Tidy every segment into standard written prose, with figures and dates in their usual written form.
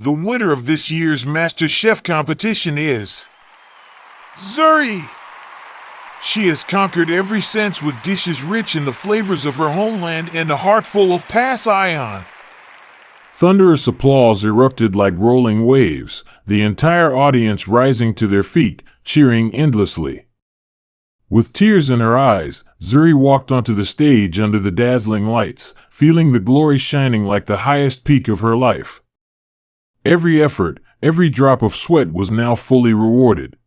The winner of this year's Master Chef competition is Zuri. She has conquered every sense with dishes rich in the flavors of her homeland and a heart full of past ion. Thunderous applause erupted like rolling waves, the entire audience rising to their feet, cheering endlessly. With tears in her eyes, Zuri walked onto the stage under the dazzling lights, feeling the glory shining like the highest peak of her life. Every effort, every drop of sweat was now fully rewarded.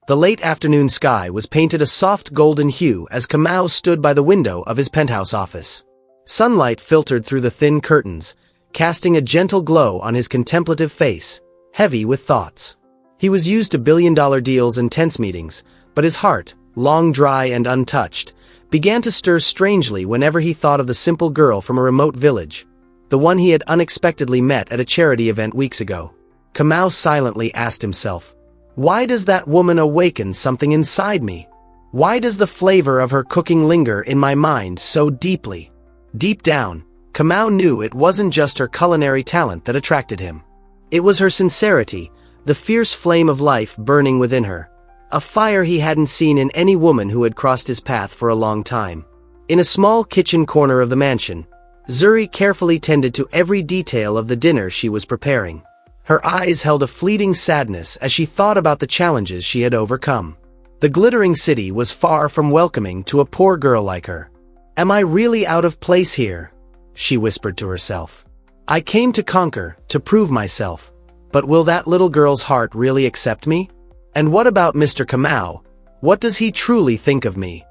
The late afternoon sky was painted a soft golden hue as Kamau stood by the window of his penthouse office. Sunlight filtered through the thin curtains, casting a gentle glow on his contemplative face, heavy with thoughts. He was used to billion-dollar deals and tense meetings, but his heart, long dry and untouched, began to stir strangely whenever he thought of the simple girl from a remote village, the one he had unexpectedly met at a charity event weeks ago. Kamau silently asked himself, why does that woman awaken something inside me? Why does the flavor of her cooking linger in my mind so deeply? Deep down, Kamau knew it wasn't just her culinary talent that attracted him. It was her sincerity, the fierce flame of life burning within her, a fire he hadn't seen in any woman who had crossed his path for a long time. In a small kitchen corner of the mansion, Zuri carefully tended to every detail of the dinner she was preparing. Her eyes held a fleeting sadness as she thought about the challenges she had overcome. The glittering city was far from welcoming to a poor girl like her. Am I really out of place here? She whispered to herself. I came to conquer, to prove myself. But will that little girl's heart really accept me? And what about Mr. Kamau? What does he truly think of me?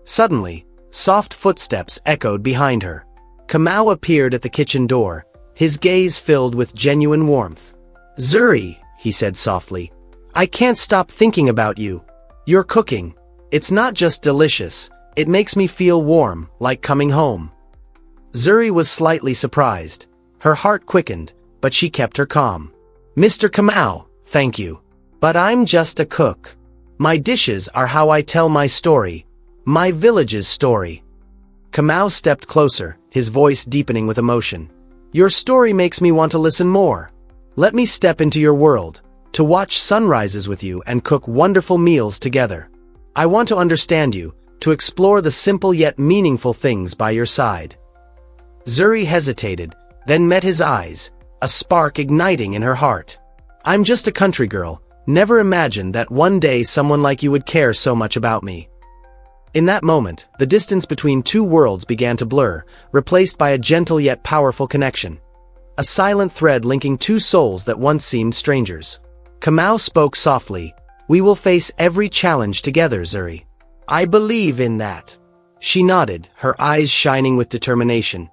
Suddenly, soft footsteps echoed behind her. Kamau appeared at the kitchen door, his gaze filled with genuine warmth. Zuri, he said softly, I can't stop thinking about you. Your cooking, it's not just delicious, it makes me feel warm, like coming home. Zuri was slightly surprised. Her heart quickened, but she kept her calm. Mr. Kamau, thank you. But I'm just a cook. My dishes are how I tell my story, my village's story. Kamau stepped closer, his voice deepening with emotion. Your story makes me want to listen more. Let me step into your world, to watch sunrises with you and cook wonderful meals together. I want to understand you, to explore the simple yet meaningful things by your side. Zuri hesitated, then met his eyes, a spark igniting in her heart. I'm just a country girl, never imagined that one day someone like you would care so much about me. In that moment, the distance between two worlds began to blur, replaced by a gentle yet powerful connection. A silent thread linking two souls that once seemed strangers. Kamau spoke softly, we will face every challenge together, Zuri. I believe in that. She nodded, her eyes shining with determination.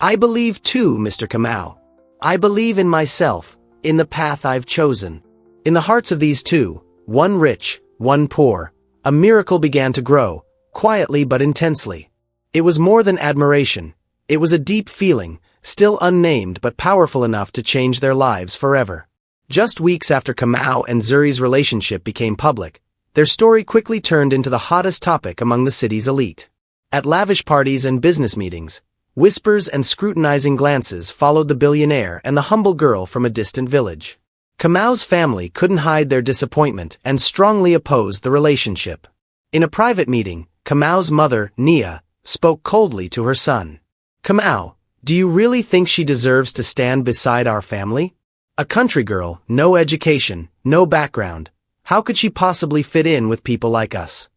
I believe too, Mr. Kamau. I believe in myself, in the path I've chosen. In the hearts of these two, one rich, one poor, a miracle began to grow, quietly but intensely. It was more than admiration. It was a deep feeling, still unnamed but powerful enough to change their lives forever. Just weeks after Kamau and Zuri's relationship became public, their story quickly turned into the hottest topic among the city's elite. At lavish parties and business meetings, whispers and scrutinizing glances followed the billionaire and the humble girl from a distant village. Kamau's family couldn't hide their disappointment and strongly opposed the relationship. In a private meeting, Kamau's mother, Nia, spoke coldly to her son. Kamau, do you really think she deserves to stand beside our family? A country girl, no education, no background. How could she possibly fit in with people like us?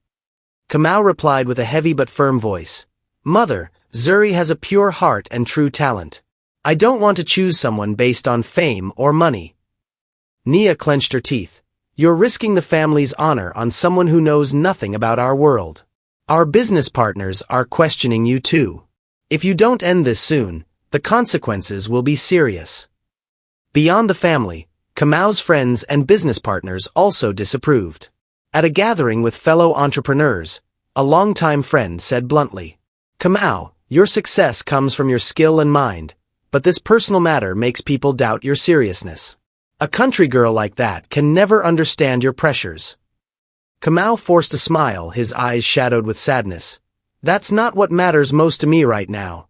Kamau replied with a heavy but firm voice. Mother, Zuri has a pure heart and true talent. I don't want to choose someone based on fame or money. Nia clenched her teeth. You're risking the family's honor on someone who knows nothing about our world. Our business partners are questioning you too. If you don't end this soon, the consequences will be serious. Beyond the family, Kamau's friends and business partners also disapproved. At a gathering with fellow entrepreneurs, a longtime friend said bluntly, Kamau, your success comes from your skill and mind, but this personal matter makes people doubt your seriousness. A country girl like that can never understand your pressures. Kamau forced a smile, his eyes shadowed with sadness. That's not what matters most to me right now.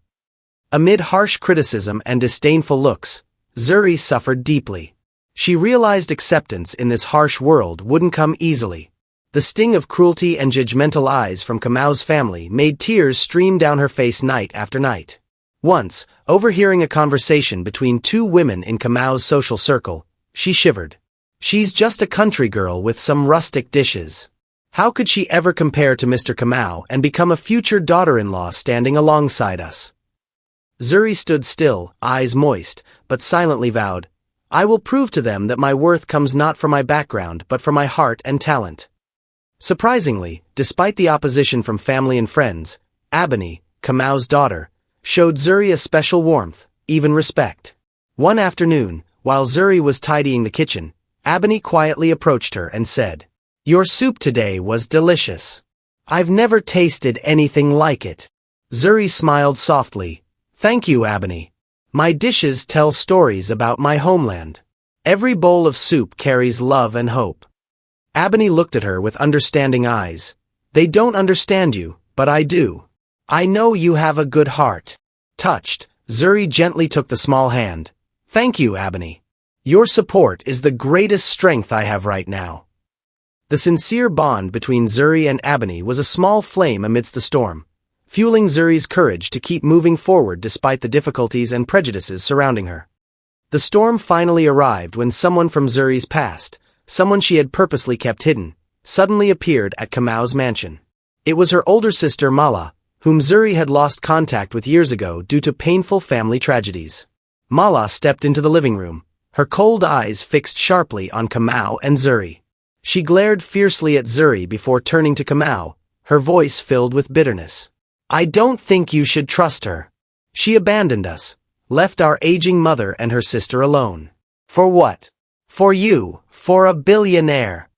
Amid harsh criticism and disdainful looks, Zuri suffered deeply. She realized acceptance in this harsh world wouldn't come easily. The sting of cruelty and judgmental eyes from Kamau's family made tears stream down her face night after night. Once, overhearing a conversation between two women in Kamau's social circle, she shivered. She's just a country girl with some rustic dishes. How could she ever compare to Mr. Kamau and become a future daughter-in-law standing alongside us? Zuri stood still, eyes moist, but silently vowed, I will prove to them that my worth comes not from my background but from my heart and talent. Surprisingly, despite the opposition from family and friends, Ebony, Kamau's daughter, showed Zuri a special warmth, even respect. One afternoon, while Zuri was tidying the kitchen, Ebony quietly approached her and said, Your soup today was delicious. I've never tasted anything like it. Zuri smiled softly. Thank you, Ebony. My dishes tell stories about my homeland. Every bowl of soup carries love and hope. Ebony looked at her with understanding eyes. They don't understand you, but I do. I know you have a good heart. Touched, Zuri gently took the small hand. Thank you, Ebony. Your support is the greatest strength I have right now. The sincere bond between Zuri and Ebony was a small flame amidst the storm, fueling Zuri's courage to keep moving forward despite the difficulties and prejudices surrounding her. The storm finally arrived when someone from Zuri's past, someone she had purposely kept hidden, suddenly appeared at Kamau's mansion. It was her older sister Mala, whom Zuri had lost contact with years ago due to painful family tragedies. Mala stepped into the living room, her cold eyes fixed sharply on Kamau and Zuri. She glared fiercely at Zuri before turning to Kamau, her voice filled with bitterness. I don't think you should trust her. She abandoned us, left our aging mother and her sister alone. For what? For you, for a billionaire.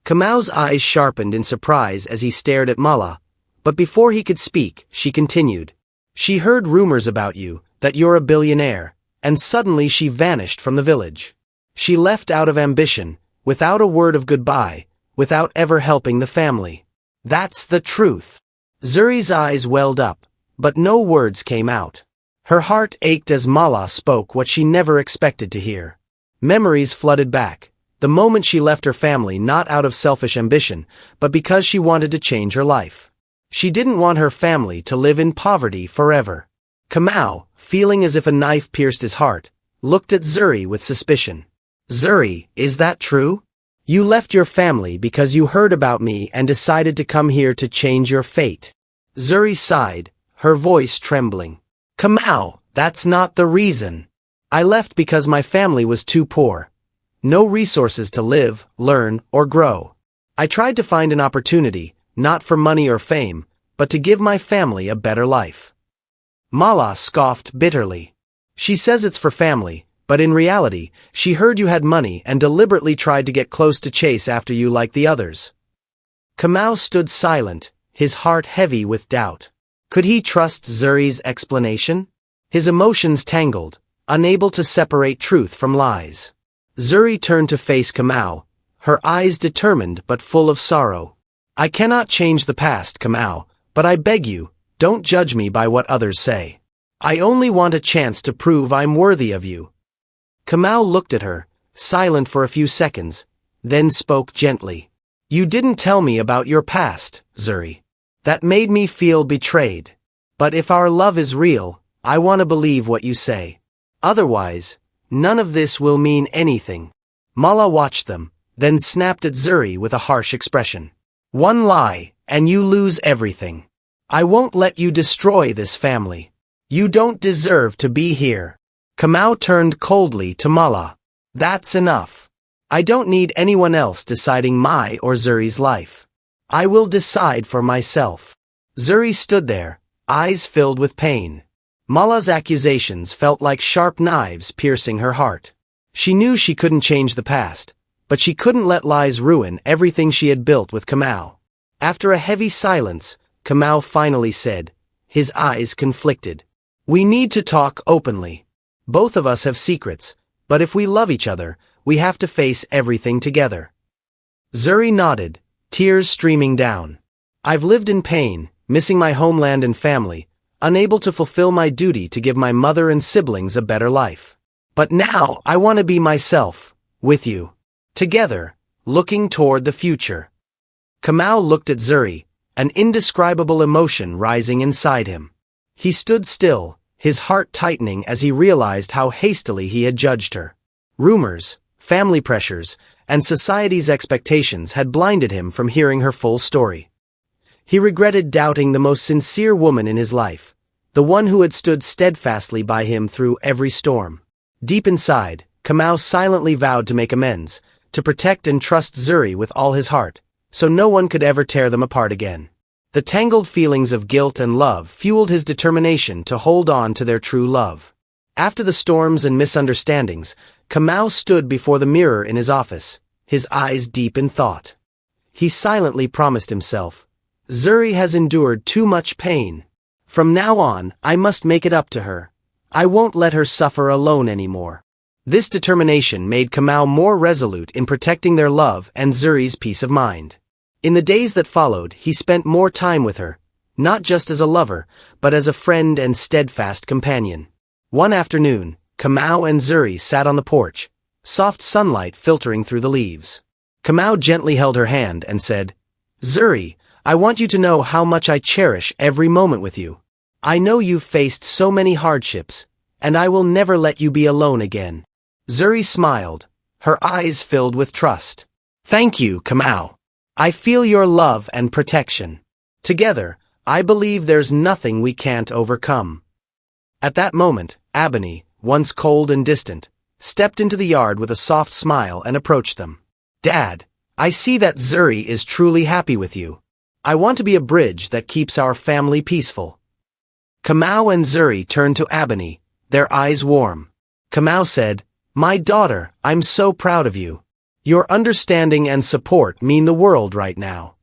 Kamau's eyes sharpened in surprise as he stared at Mala, but before he could speak, she continued. She heard rumors about you, that you're a billionaire, and suddenly she vanished from the village. She left out of ambition, without a word of goodbye, without ever helping the family. That's the truth. Zuri's eyes welled up, but no words came out. Her heart ached as Mala spoke what she never expected to hear. Memories flooded back, the moment she left her family not out of selfish ambition, but because she wanted to change her life. She didn't want her family to live in poverty forever. Kamau, feeling as if a knife pierced his heart, looked at Zuri with suspicion. Zuri, is that true? You left your family because you heard about me and decided to come here to change your fate. Zuri sighed, her voice trembling. Kamau, that's not the reason. I left because my family was too poor. No resources to live, learn, or grow. I tried to find an opportunity, not for money or fame, but to give my family a better life. Mala scoffed bitterly. She says it's for family, but in reality, she heard you had money and deliberately tried to get close to chase after you like the others. Kamau stood silent, his heart heavy with doubt. Could he trust Zuri's explanation? His emotions tangled, unable to separate truth from lies. Zuri turned to face Kamau, her eyes determined but full of sorrow. I cannot change the past, Kamau, but I beg you, don't judge me by what others say. I only want a chance to prove I'm worthy of you. Kamau looked at her, silent for a few seconds, then spoke gently. You didn't tell me about your past, Zuri. That made me feel betrayed. But if our love is real, I want to believe what you say. Otherwise, none of this will mean anything. Mala watched them, then snapped at Zuri with a harsh expression. One lie, and you lose everything. I won't let you destroy this family. You don't deserve to be here. Kamau turned coldly to Mala. That's enough. I don't need anyone else deciding my or Zuri's life. I will decide for myself. Zuri stood there, eyes filled with pain. Mala's accusations felt like sharp knives piercing her heart. She knew she couldn't change the past, but she couldn't let lies ruin everything she had built with Kamau. After a heavy silence, Kamau finally said, his eyes conflicted. We need to talk openly. Both of us have secrets, but if we love each other, we have to face everything together. Zuri nodded, tears streaming down. I've lived in pain, missing my homeland and family, unable to fulfill my duty to give my mother and siblings a better life. But now I want to be myself, with you. Together, looking toward the future." Kamau looked at Zuri, an indescribable emotion rising inside him. He stood still, his heart tightening as he realized how hastily he had judged her. Rumors, family pressures, and society's expectations had blinded him from hearing her full story. He regretted doubting the most sincere woman in his life, the one who had stood steadfastly by him through every storm. Deep inside, Kamau silently vowed to make amends, to protect and trust Zuri with all his heart, so no one could ever tear them apart again. The tangled feelings of guilt and love fueled his determination to hold on to their true love. After the storms and misunderstandings, Kamau stood before the mirror in his office, his eyes deep in thought. He silently promised himself, "Zuri has endured too much pain. From now on, I must make it up to her. I won't let her suffer alone anymore." This determination made Kamau more resolute in protecting their love and Zuri's peace of mind. In the days that followed, he spent more time with her, not just as a lover, but as a friend and steadfast companion. One afternoon, Kamau and Zuri sat on the porch, soft sunlight filtering through the leaves. Kamau gently held her hand and said, "Zuri, I want you to know how much I cherish every moment with you. I know you've faced so many hardships, and I will never let you be alone again." Zuri smiled, her eyes filled with trust. "Thank you, Kamau. I feel your love and protection. Together, I believe there's nothing we can't overcome." At that moment, Ebony, once cold and distant, stepped into the yard with a soft smile and approached them. "Dad, I see that Zuri is truly happy with you. I want to be a bridge that keeps our family peaceful." Kamau and Zuri turned to Ebony, their eyes warm. Kamau said, "My daughter, I'm so proud of you. Your understanding and support mean the world right now."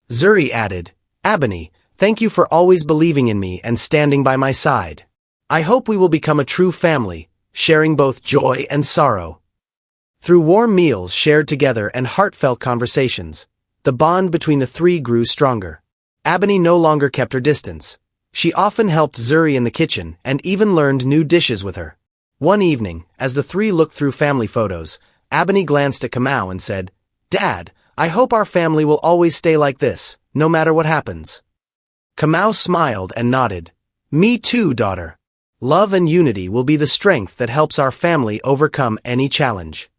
Zuri added, "Ebony, thank you for always believing in me and standing by my side. I hope we will become a true family, sharing both joy and sorrow." Through warm meals shared together and heartfelt conversations, the bond between the three grew stronger. Ebony no longer kept her distance. She often helped Zuri in the kitchen and even learned new dishes with her. One evening, as the three looked through family photos, Ebony glanced at Kamau and said, "Dad, I hope our family will always stay like this, no matter what happens." Kamau smiled and nodded. "Me too, daughter. Love and unity will be the strength that helps our family overcome any challenge."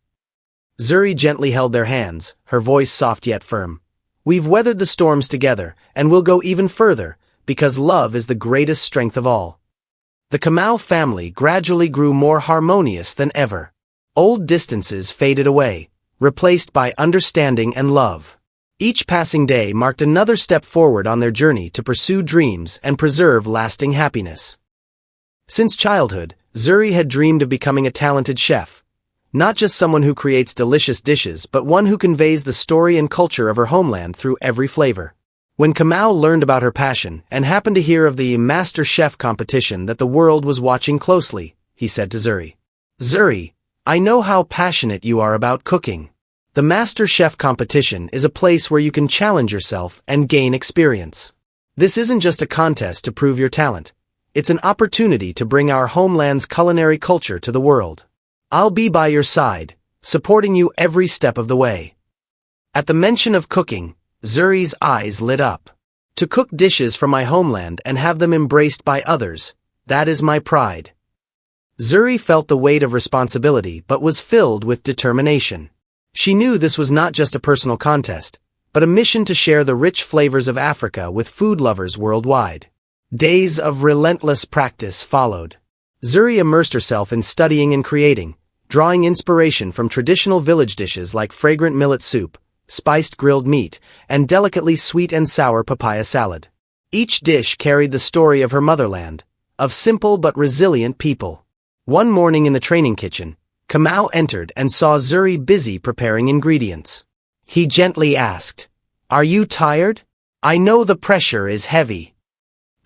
Zuri gently held their hands, her voice soft yet firm. "We've weathered the storms together, and we'll go even further, because love is the greatest strength of all." The Kamau family gradually grew more harmonious than ever. Old distances faded away, replaced by understanding and love. Each passing day marked another step forward on their journey to pursue dreams and preserve lasting happiness. Since childhood, Zuri had dreamed of becoming a talented chef. Not just someone who creates delicious dishes, but one who conveys the story and culture of her homeland through every flavor. When Kamau learned about her passion and happened to hear of the Master Chef competition that the world was watching closely, he said to Zuri, "Zuri, I know how passionate you are about cooking. The Master Chef competition is a place where you can challenge yourself and gain experience. This isn't just a contest to prove your talent. It's an opportunity to bring our homeland's culinary culture to the world. I'll be by your side, supporting you every step of the way." At the mention of cooking, Zuri's eyes lit up. "To cook dishes from my homeland and have them embraced by others, that is my pride." Zuri felt the weight of responsibility but was filled with determination. She knew this was not just a personal contest, but a mission to share the rich flavors of Africa with food lovers worldwide. Days of relentless practice followed. Zuri immersed herself in studying and creating, drawing inspiration from traditional village dishes like fragrant millet soup, spiced grilled meat, and delicately sweet and sour papaya salad. Each dish carried the story of her motherland, of simple but resilient people. One morning in the training kitchen, Kamau entered and saw Zuri busy preparing ingredients. He gently asked, "Are you tired? I know the pressure is heavy."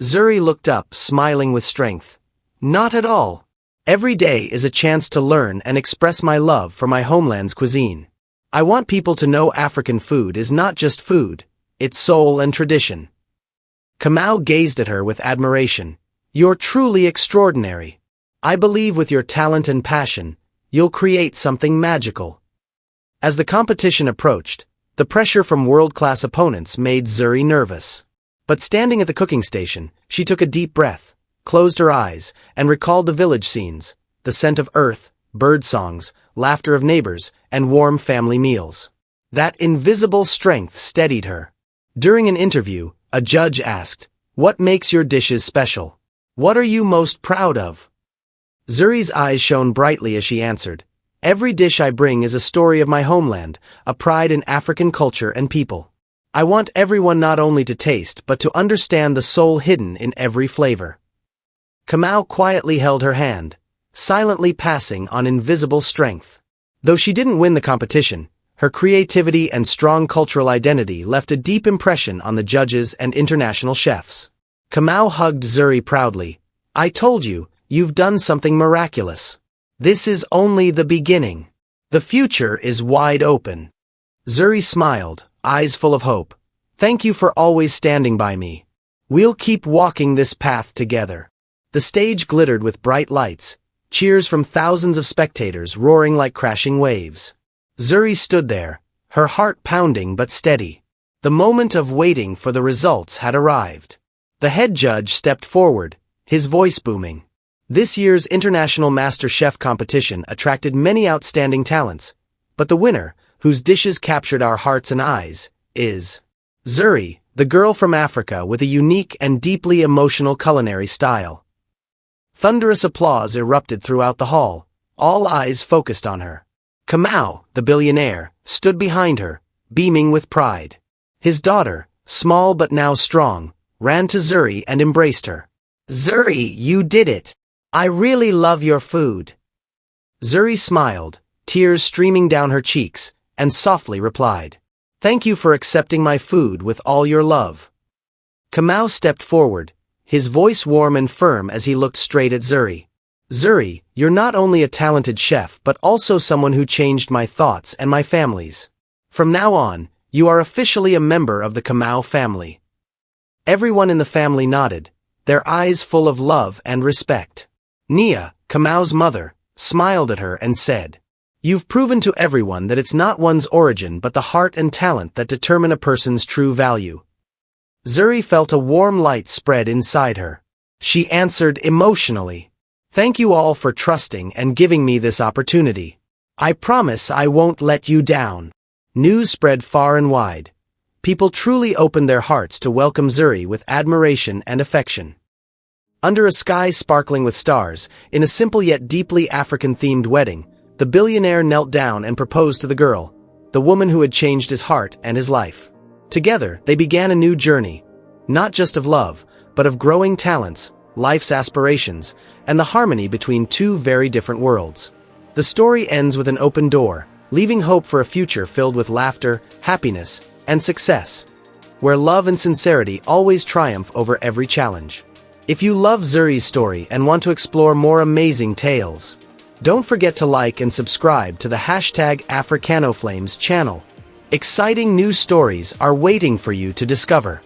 Zuri looked up, smiling with strength. "Not at all. Every day is a chance to learn and express my love for my homeland's cuisine. I want people to know African food is not just food, it's soul and tradition." Kamau gazed at her with admiration. "You're truly extraordinary. I believe with your talent and passion, you'll create something magical." As the competition approached, the pressure from world-class opponents made Zuri nervous. But standing at the cooking station, she took a deep breath, closed her eyes, and recalled the village scenes, the scent of earth, bird songs, laughter of neighbors, and warm family meals. That invisible strength steadied her. During an interview, a judge asked, "What makes your dishes special? What are you most proud of?" Zuri's eyes shone brightly as she answered, "Every dish I bring is a story of my homeland, a pride in African culture and people. I want everyone not only to taste but to understand the soul hidden in every flavor." Kamau quietly held her hand, silently passing on invisible strength. Though she didn't win the competition, her creativity and strong cultural identity left a deep impression on the judges and international chefs. Kamau hugged Zuri proudly. "I told you, you've done something miraculous. This is only the beginning. The future is wide open." Zuri smiled, eyes full of hope. "Thank you for always standing by me. We'll keep walking this path together." The stage glittered with bright lights, cheers from thousands of spectators roaring like crashing waves. Zuri stood there, her heart pounding but steady. The moment of waiting for the results had arrived. The head judge stepped forward, his voice booming. This year's International Master Chef competition attracted many outstanding talents, but the winner, whose dishes captured our hearts and eyes, is Zuri, the girl from Africa with a unique and deeply emotional culinary style. Thunderous applause erupted throughout the hall, all eyes focused on her. Kamau, the billionaire, stood behind her, beaming with pride. His daughter, small but now strong, ran to Zuri and embraced her. "Zuri, you did it! I really love your food." Zuri smiled, tears streaming down her cheeks, and softly replied, "Thank you for accepting my food with all your love." Kamau stepped forward, his voice warm and firm as he looked straight at Zuri. "Zuri, you're not only a talented chef but also someone who changed my thoughts and my family's. From now on, you are officially a member of the Kamau family." Everyone in the family nodded, their eyes full of love and respect. Nia, Kamau's mother, smiled at her and said, "You've proven to everyone that it's not one's origin but the heart and talent that determine a person's true value." Zuri felt a warm light spread inside her. She answered emotionally, "Thank you all for trusting and giving me this opportunity. I promise I won't let you down." News spread far and wide. People truly opened their hearts to welcome Zuri with admiration and affection. Under a sky sparkling with stars, in a simple yet deeply African-themed wedding, the billionaire knelt down and proposed to the girl, the woman who had changed his heart and his life. Together, they began a new journey, not just of love, but of growing talents, life's aspirations, and the harmony between two very different worlds. The story ends with an open door, leaving hope for a future filled with laughter, happiness, and success, where love and sincerity always triumph over every challenge. If you love Zuri's story and want to explore more amazing tales, don't forget to like and subscribe to the #AfricanoFlames channel. Exciting new stories are waiting for you to discover.